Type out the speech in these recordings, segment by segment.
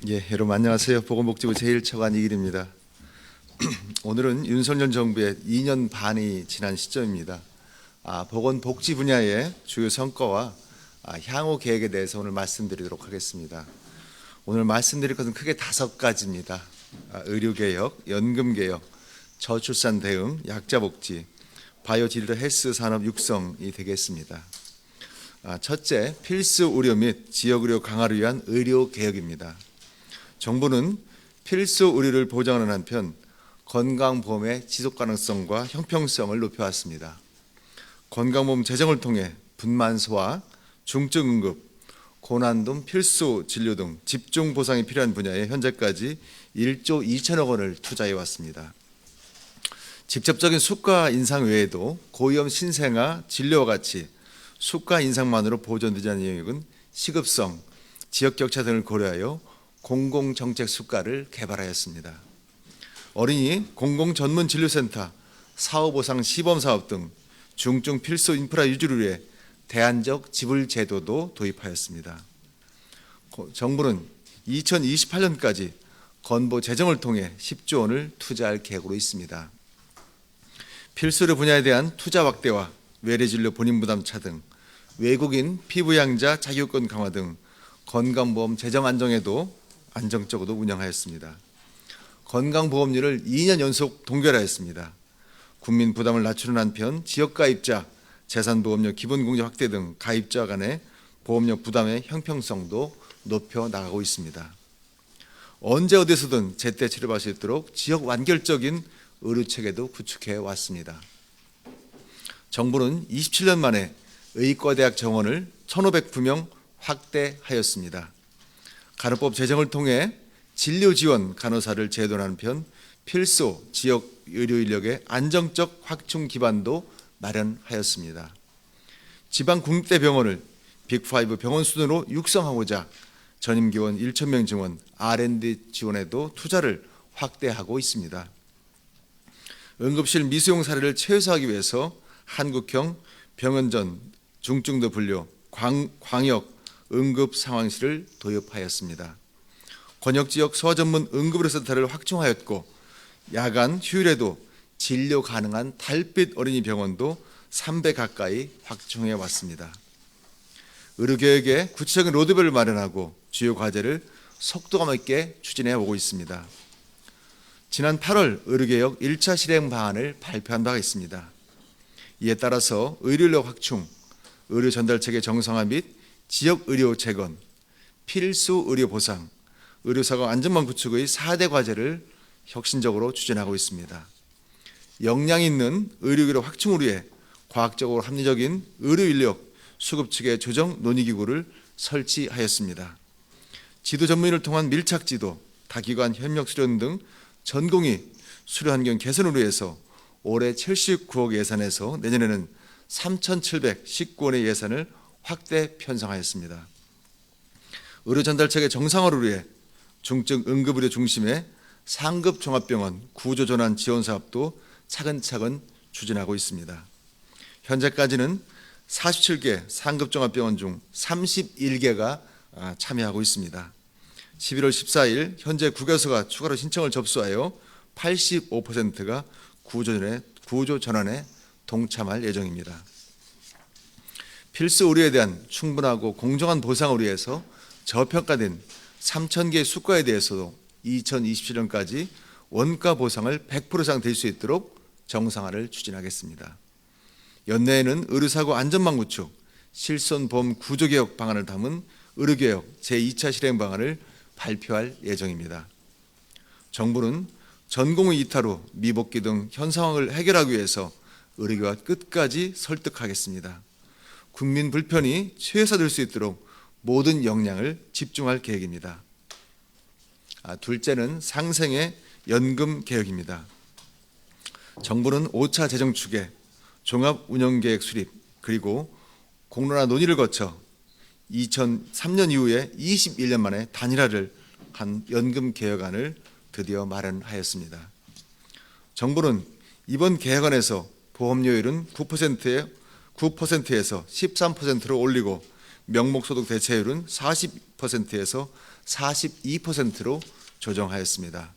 여러분 안녕하세요. 보건복지부 제1차관 이길입니다. 오늘은 윤석열 정부의 2년 반이 지난 시점입니다. 보건복지 분야의 주요 성과와 향후 계획에 대해서 오늘 말씀드리도록 하겠습니다. 오늘 말씀드릴 것은 크게 5가지입니다. 의료개혁, 연금개혁, 저출산 대응, 약자복지, 바이오 디지털 헬스 산업 육성이 되겠습니다. 첫째, 필수 의료 및 지역의료 강화를 위한 의료개혁입니다. 정부는 필수 의료를 보장하는 한편 건강보험의 지속가능성과 형평성을 높여왔습니다. 건강보험 제정을 통해 분만소와 중증응급, 고난도 필수 진료 등 집중 보상이 필요한 분야에 현재까지 1조 2천억 원을 투자해 왔습니다. 직접적인 수가 인상 외에도 고위험 신생아 진료와 같이 수가 인상만으로 보존되지 않는 영역은 시급성, 지역격차 등을 고려하여 공공정책 수가를 개발하였습니다. 어린이 공공전문진료센터, 사후보상 시범사업 등 중증 필수 인프라 유지를 위해 대안적 지불 제도도 도입하였습니다. 정부는 2028년까지 건보 재정을 통해 10조 원을 투자할 계획으로 있습니다. 필수의료 분야에 대한 투자 확대와 외래진료 본인부담 차등, 외국인 피부양자 자격권 강화 등 건강보험 재정 안정적으로 운영하였습니다. 건강보험료를 2년 연속 동결하였습니다. 국민 부담을 낮추는 한편 지역가입자, 재산보험료 기본공제 확대 등 가입자 간의 보험료 부담의 형평성도 높여 나가고 있습니다. 언제 어디서든 제때 치료받을 수 있도록 지역 완결적인 의료체계도 구축해 왔습니다. 정부는 27년 만에 의과대학 정원을 1,509명 확대하였습니다. 간호법 제정을 통해 진료지원 간호사를 제도하는 한편 필수 지역 의료 인력의 안정적 확충 기반도 마련하였습니다. 지방 국립대 병원을 빅5 병원 수준으로 육성하고자 전임기원 1,000명 증원, R&D 지원에도 투자를 확대하고 있습니다. 응급실 미수용 사례를 최소화하기 위해서 한국형 병원전 중증도 분류 광역 응급상황실을 도입하였습니다. 권역지역 소아전문 응급의료센터를 확충하였고 야간 휴일에도 진료 가능한 달빛 어린이 병원도 3배 가까이 확충해 왔습니다. 의료개혁에 구체적인 로드맵을 마련하고 주요 과제를 속도감 있게 추진해 오고 있습니다. 지난 8월 의료개혁 1차 실행 방안을 발표한 바가 있습니다. 이에 따라서 의료인력 확충, 의료 전달체계 정상화 및 지역의료 재건, 필수 의료 보상, 의료사고 안전망 구축의 4대 과제를 혁신적으로 추진하고 있습니다. 역량 있는 의료기로 확충을 위해 과학적으로 합리적인 의료인력 수급 측의 조정 논의기구를 설치하였습니다. 지도 전문의를 통한 밀착지도, 다기관 협력 수련 등 전공의 수료 환경 개선을 위해서 올해 79억 예산에서 내년에는 3,719원의 예산을 확대 편성하였습니다. 의료 전달체계 정상화를 위해 중증 응급의료 중심의 상급 종합병원 구조전환 지원 사업도 차근차근 추진하고 있습니다. 현재까지는 47개 상급 종합병원 중 31개가 참여하고 있습니다. 11월 14일 현재 9개소가 추가로 신청을 접수하여 85%가 구조전환에 동참할 예정입니다. 필수 의료에 대한 충분하고 공정한 보상을 위해서 저평가된 3,000개 수가에 대해서도 2027년까지 원가 보상을 100% 이상 될 수 있도록 정상화를 추진하겠습니다. 연내에는 의료사고 안전망 구축, 실손보험 구조개혁 방안을 담은 의료개혁 제2차 실행 방안을 발표할 예정입니다. 정부는 전공의 이탈 후 미복귀 등 현 상황을 해결하기 위해서 의료계와 끝까지 설득하겠습니다. 국민 불편이 최소화될 수 있도록 모든 역량을 집중할 계획입니다. 둘째는 상생의 연금 개혁입니다. 정부는 5차 재정 추계, 종합운영계획 수립, 그리고 공론화 논의를 거쳐 2003년 이후에 21년 만에 단일화를 한 연금 개혁안을 드디어 마련하였습니다. 정부는 이번 개혁안에서 보험료율은 9%에서 13%로 올리고 명목소득 대체율은 40%에서 42%로 조정하였습니다.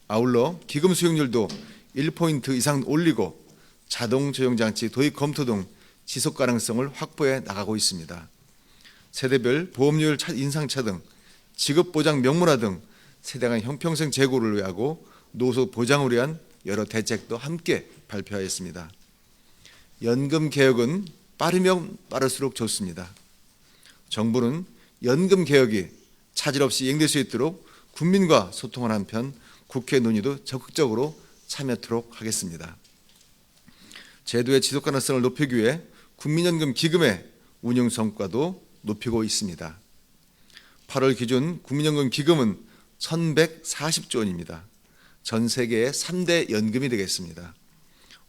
아울러 기금 수익률도 1포인트 이상 올리고 자동 조정장치 도입 검토 등 지속 가능성을 확보해 나가고 있습니다. 세대별 보험료율 인상 차등, 직업보장 명문화 등 세대 간 형평성 제고를 위하고 노후 보장을 위한 여러 대책도 함께 발표하였습니다. 연금 개혁은 빠르면 빠를수록 좋습니다. 정부는 연금 개혁이 차질 없이 이행될 수 있도록 국민과 소통하는 한편 국회 논의도 적극적으로 참여토록 하겠습니다. 제도의 지속 가능성을 높이기 위해 국민연금 기금의 운영 성과도 높이고 있습니다. 8월 기준 국민연금 기금은 1,140조 원입니다. 전 세계의 3대 연금이 되겠습니다.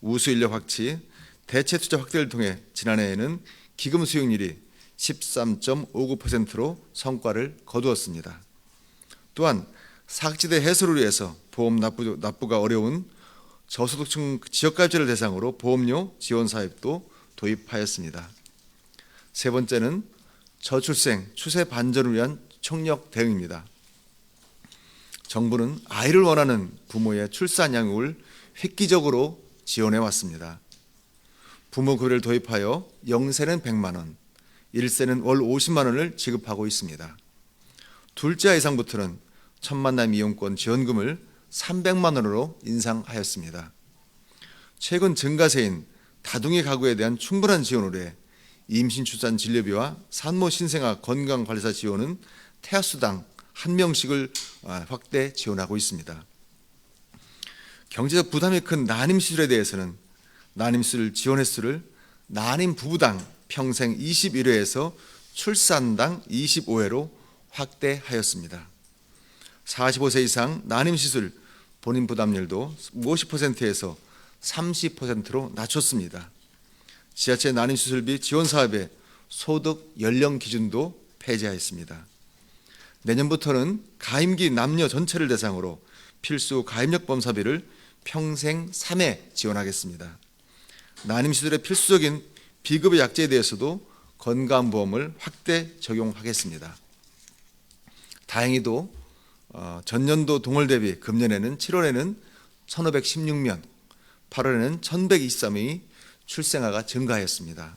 우수 인력 확치, 대체 투자 확대를 통해 지난해에는 기금 수익률이 13.59%로 성과를 거두었습니다. 또한 사각지대 해소를 위해서 보험 납부가 어려운 저소득층 지역가입자를 대상으로 보험료 지원 사업도 도입하였습니다. 세 번째는 저출생, 추세 반전을 위한 총력 대응입니다. 정부는 아이를 원하는 부모의 출산 양육을 획기적으로 지원해 왔습니다. 부모급여를 도입하여 0세는 100만 원, 1세는 월 50만 원을 지급하고 있습니다. 둘째 이상부터는 첫 만남 이용권 지원금을 300만 원으로 인상하였습니다. 최근 증가세인 다둥이 가구에 대한 충분한 지원을 해 임신 출산 진료비와 산모 신생아 건강관리사 지원은 태아수당 1명씩을 확대 지원하고 있습니다. 경제적 부담이 큰 난임시술에 대해서는 난임시술 지원 횟수를 난임 부부당 평생 21회에서 출산당 25회로 확대하였습니다. 45세 이상 난임시술 본인 부담률도 50%에서 30%로 낮췄습니다. 지자체 난임시술비 지원 사업의 소득 연령 기준도 폐지하였습니다. 내년부터는 가임기 남녀 전체를 대상으로 필수 가임력 범사비를 평생 3회 지원하겠습니다. 난임시술의 필수적인 비급여 약자에 대해서도 건강보험을 확대 적용하겠습니다. 다행히도 전년도 동월 대비 금년에는 7월에는 1,516명, 8월에는 1,123명이 출생아가 증가하였습니다.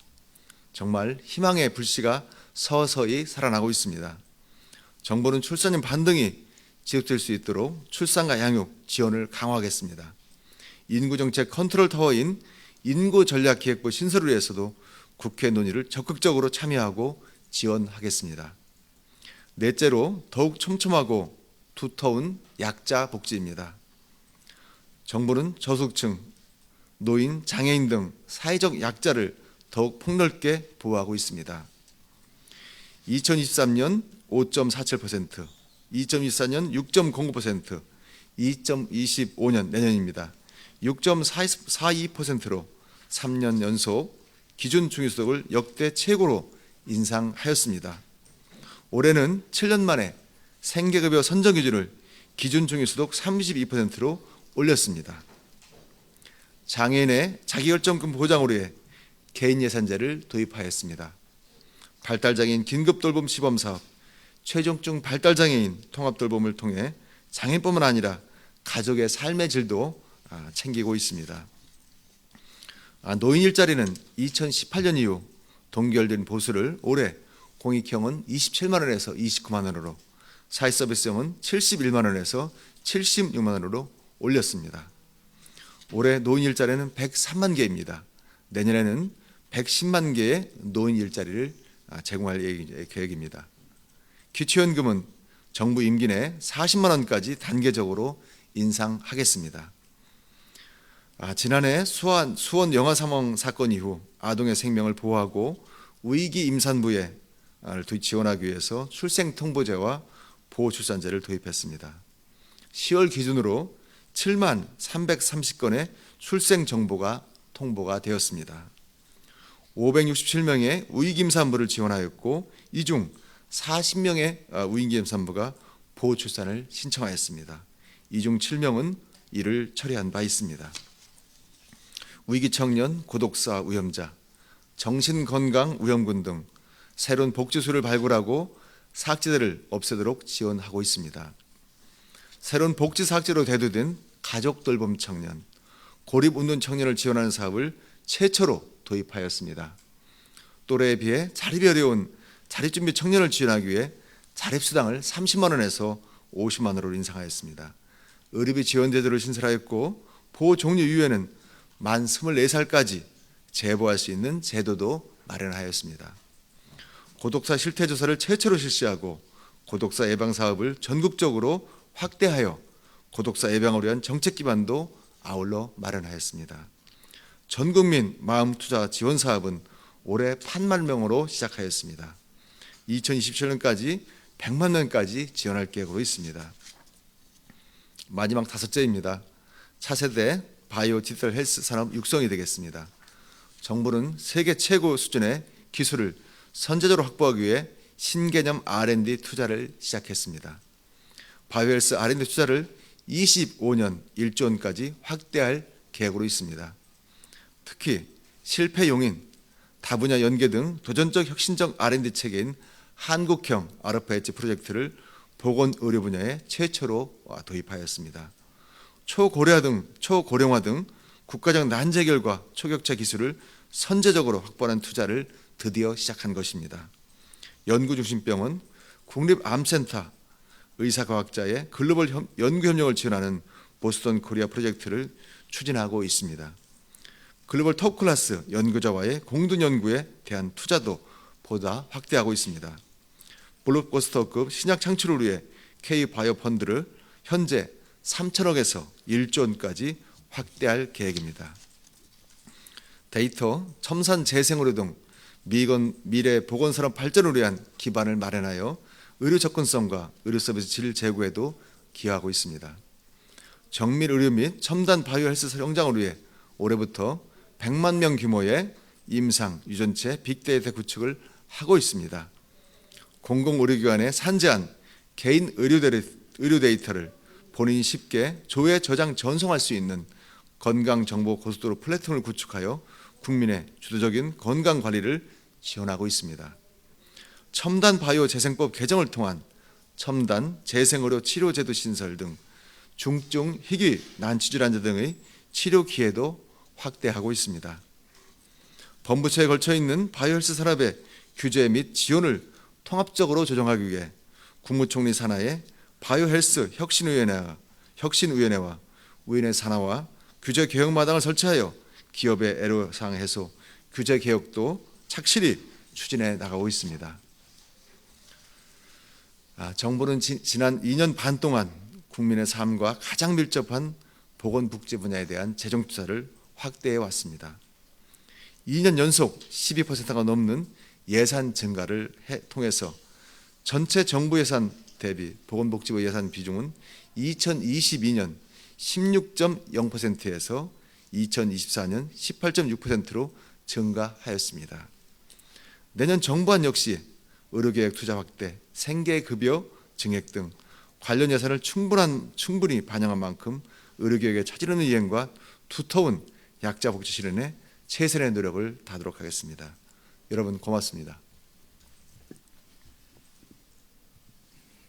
정말 희망의 불씨가 서서히 살아나고 있습니다. 정부는 출산율 반등이 지속될 수 있도록 출산과 양육 지원을 강화하겠습니다. 인구정책 컨트롤 타워인 인구전략기획부 신설을 위해서도 국회 논의를 적극적으로 참여하고 지원하겠습니다. 넷째로 더욱 촘촘하고 두터운 약자 복지입니다. 정부는 저소득층, 노인, 장애인 등 사회적 약자를 더욱 폭넓게 보호하고 있습니다. 2023년 5.47%, 2024년 6.09%, 2025년 내년입니다. 6.42%로 3년 연속 기준 중위소득을 역대 최고로 인상하였습니다. 올해는 7년 만에 생계급여 선정 기준을 기준 중위소득 32%로 올렸습니다. 장애인의 자기결정권 보장을 위해 개인예산제를 도입하였습니다. 발달장애인 긴급돌봄 시범사업, 최종증 발달장애인 통합돌봄을 통해 장애인뿐만 아니라 가족의 삶의 질도 챙기고 있습니다. 노인 일자리는 2018년 이후 동결된 보수를 올해 공익형은 27만 원에서 29만 원으로, 사회서비스형은 71만 원에서 76만 원으로 올렸습니다. 올해 노인 일자리는 103만 개입니다. 내년에는 110만 개의 노인 일자리를 제공할 계획입니다. 기초연금은 정부 임기 내 40만 원까지 단계적으로 인상하겠습니다. 지난해 수원 영아 사망 사건 이후 아동의 생명을 보호하고 위기 임산부에 지원하기 위해서 출생통보제와 보호출산제를 도입했습니다. 10월 기준으로 7만 330건의 출생 정보가 통보가 되었습니다. 567명의 위기 임산부를 지원하였고 이 중 40명의 위기 임산부가 보호출산을 신청하였습니다. 이 중 7명은 이를 처리한 바 있습니다. 위기청년, 고독사 위험자, 정신건강 위험군 등 새로운 복지수를 발굴하고 사학제들을 없애도록 지원하고 있습니다. 새로운 복지사학제로 대두된 가족돌봄 청년, 고립운동 청년을 지원하는 사업을 최초로 도입하였습니다. 또래에 비해 자립이 어려운 자립준비 청년을 지원하기 위해 자립수당을 30만 원에서 50만 원으로 인상하였습니다. 의료비 지원 제도를 신설하였고 보호 종료 이후에는 만 24살까지 재보할 수 있는 제도도 마련하였습니다. 고독사 실태조사를 최초로 실시하고 고독사 예방 사업을 전국적으로 확대하여 고독사 예방을 위한 정책 기반도 아울러 마련하였습니다. 전국민 마음투자 지원 사업은 올해 8만 명으로 시작하였습니다. 2027년까지 100만 명까지 지원할 계획으로 있습니다. 마지막 다섯째입니다. 차세대 바이오 디지털 헬스 산업 육성이 되겠습니다. 정부는 세계 최고 수준의 기술을 선제적으로 확보하기 위해 신개념 R&D 투자를 시작했습니다. 바이오 헬스 R&D 투자를 25년 1조 원까지 확대할 계획으로 있습니다. 특히 실패 용인, 다분야 연계 등 도전적 혁신적 R&D 체계인 한국형 RFH 프로젝트를 보건의료 분야에 최초로 도입하였습니다. 초고령화 등 국가적 난제결과 초격차 기술을 선제적으로 확보하는 투자를 드디어 시작한 것입니다. 연구중심병원, 국립암센터, 의사과학자의 글로벌 연구협력을 지원하는 보스턴 코리아 프로젝트를 추진하고 있습니다. 글로벌 톱클래스 연구자와의 공동 연구에 대한 투자도 보다 확대하고 있습니다. 블록버스터급 신약 창출을 위해 K바이오 펀드를 현재 3천억에서 1조 원까지 확대할 계획입니다. 데이터, 첨산 재생의료 등 미래 보건산업 발전을 위한 기반을 마련하여 의료 접근성과 의료 서비스 질 제고에도 기여하고 있습니다. 정밀 의료 및 첨단 바이오 헬스 성장을 위해 올해부터 100만 명 규모의 임상 유전체 빅데이터 구축을 하고 있습니다. 공공의료기관에 산재한 개인 의료 데이터를 본인이 쉽게 조회, 저장, 전송할 수 있는 건강정보 고속도로 플랫폼을 구축하여 국민의 주도적인 건강관리를 지원하고 있습니다. 첨단 바이오 재생법 개정을 통한 첨단 재생의료 치료제도 신설 등 중증 희귀 난치질환자 등의 치료 기회도 확대하고 있습니다. 범부처에 걸쳐 있는 바이오 헬스 산업의 규제 및 지원을 통합적으로 조정하기 위해 국무총리 산하에 바이오 헬스 혁신위원회와 위원회 산하와 규제 개혁 마당을 설치하여 기업의 애로사항 해소, 규제 개혁도 착실히 추진해 나가고 있습니다. 정부는 지난 2년 반 동안 국민의 삶과 가장 밀접한 보건복지 분야에 대한 재정 투자를 확대해 왔습니다. 2년 연속 12%가 넘는 예산 증가를 통해서 전체 정부 예산 대비 보건복지부 예산 비중은 2022년 16.0%에서 2024년 18.6%로 증가하였습니다. 내년 정부안 역시 의료계획 투자 확대, 생계급여 증액 등 관련 예산을 충분히 반영한 만큼 의료계획의 차질 없는 이행과 두터운 약자 복지 실현에 최선의 노력을 다하도록 하겠습니다. 여러분 고맙습니다.